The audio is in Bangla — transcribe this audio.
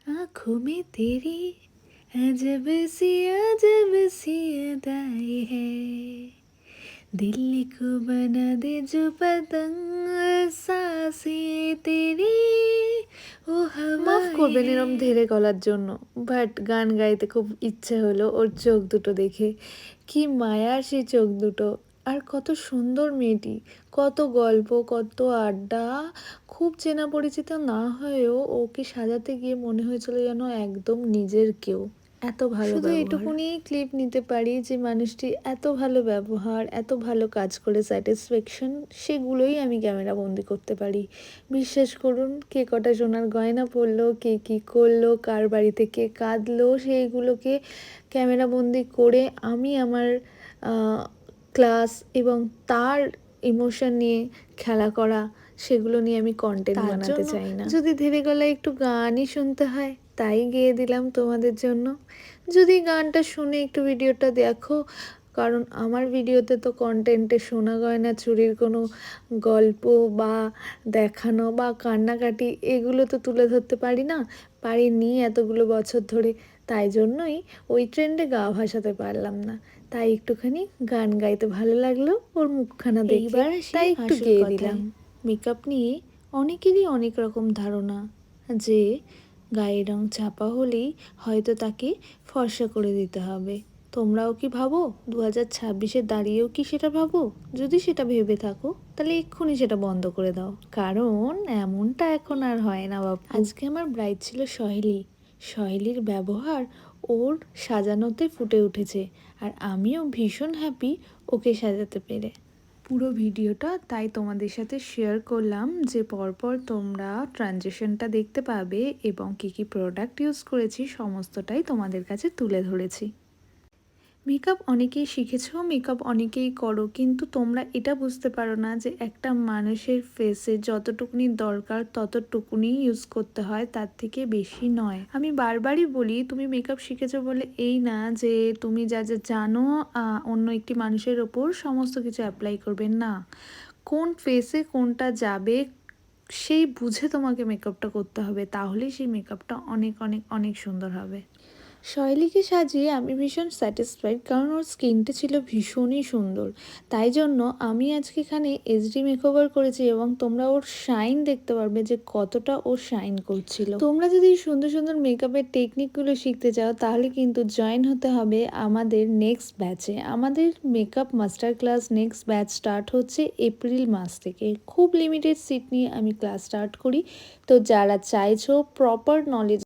आंखों में तेरी अजब सी अदाएं है दिल को बना दे जो पतंग सांसें तेरी ও মাফ করবেন এরম ধীরে গলার জন্য, বাট গান গাইতে খুব ইচ্ছে হলো ওর চোখ দুটো দেখে। কি মায়ার সেই চোখ দুটো, আর কত সুন্দর মেয়েটি, কত গল্প, কত আড্ডা। খুব চেনা পরিচিত না হয়েও ওকে সাজাতে গিয়ে মনে হয়েছিল যেন একদম নিজের কেউ। এত ভালো শুধু এটুকুনি ক্লিপ নিতে পারি যে মানুষটি এত ভালো ব্যবহার, এত ভালো কাজ করে স্যাটিসফ্যাকশন, সেগুলোই আমি ক্যামেরা বন্দি করতে পারি। বিশ্বাস করুন, কে কটা সোনার গয়না পরলো, কে কী করলো, কার বাড়িতে কে কাঁদলো, সেইগুলোকে ক্যামেরা বন্দি করে আমি আমার ক্লাস এবং তার ইমোশন নিয়ে খেলা করা, সেগুলো নিয়ে আমি কন্টেন্ট বানাতে চাই না। যদি ধীরে গলায় একটু গানই শুনতে হয়, তাই গেয়ে দিলাম তোমাদের জন্য। যদি গানটা শুনে একটু ভিডিওটা দেখো, কারণ আমার ভিডিওতে তো কন্টেন্টে সোনা গয়না চুরির কোনো গল্প বা দেখানো বা কান্নাকাটি এগুলো তো তুলে ধরতে পারি না, পারিনি এতগুলো বছর ধরে। তাই জন্যই ওই ট্রেন্ডে গা ভাসাতে পারলাম না। তাই একটুখানি গান গাইতে ভালো লাগলো ওর মুখখানা দেখে, তাই একটু গেয়ে দিলাম। মেকআপ নিয়ে অনেকেরই অনেক রকম ধারণা, যে গায়ের রং চাপা হলেই হয়তো তাকে ফর্সা করে দিতে হবে। তোমরাও কি ভাবো? 2026-এ দাঁড়িয়েও কি সেটা ভাবো? যদি সেটা ভেবে থাকো তাহলে এক্ষুনি সেটা বন্ধ করে দাও, কারণ এমনটা এখন আর হয় না বাবু। আজকে আমার ব্রাইড ছিল সহেলি। সহেলির ব্যবহার ওর সাজানোতে ফুটে উঠেছে, আর আমিও ভীষণ হ্যাপি ওকে সাজাতে পেরে। পুরো ভিডিওটা তাই তোমাদের সাথে শেয়ার করলাম, যে পরপর তোমরা ট্রানজিশনটা দেখতে পাবে এবং কী কী প্রোডাক্ট ইউজ করেছি সমস্তটাই তোমাদের কাছে তুলে ধরেছি। মেকআপ অনেকেই শিখেছো, মেকআপ অনেকেই করো, কিন্তু তোমরা এটা বুঝতে পারো না যে একটা মানুষের ফেসে যতটুকুনি দরকার ততটুকুনি ইউজ করতে হয়, তার থেকে বেশি নয়। আমি বারবারই বলি, তুমি মেকআপ শিখেছো বলে এই না যে তুমি যা যা জানো অন্য একটি মানুষের ওপর সমস্ত কিছু অ্যাপ্লাই করবে না। কোন ফেসে কোনটা যাবে সেই বুঝে তোমাকে মেকআপটা করতে হবে, তাহলেই সেই মেকআপটা অনেক অনেক অনেক সুন্দর হবে। সহেলিকে সাজিয়ে আমি ভীষণ স্যাটিসফাইড, কারণ ওর স্কিনটা ছিল ভীষণই সুন্দর। তাই জন্য আমি আজকে এখানে এইচডি মেকওভার করেছি এবং তোমরা ওর শাইন দেখতে পারবে যে কতটা ও শাইন করছিল। তোমরা যদি সুন্দর সুন্দর মেকআপের টেকনিকগুলো শিখতে চাও, তাহলে কিন্তু জয়েন হতে হবে আমাদের নেক্সট ব্যাচে। আমাদের makeup master class next batch start হচ্ছে এপ্রিল মাস থেকে। খুব লিমিটেড সিট নিয়ে আমি ক্লাস স্টার্ট করি। তো যারা চাইছো প্রপার নলেজ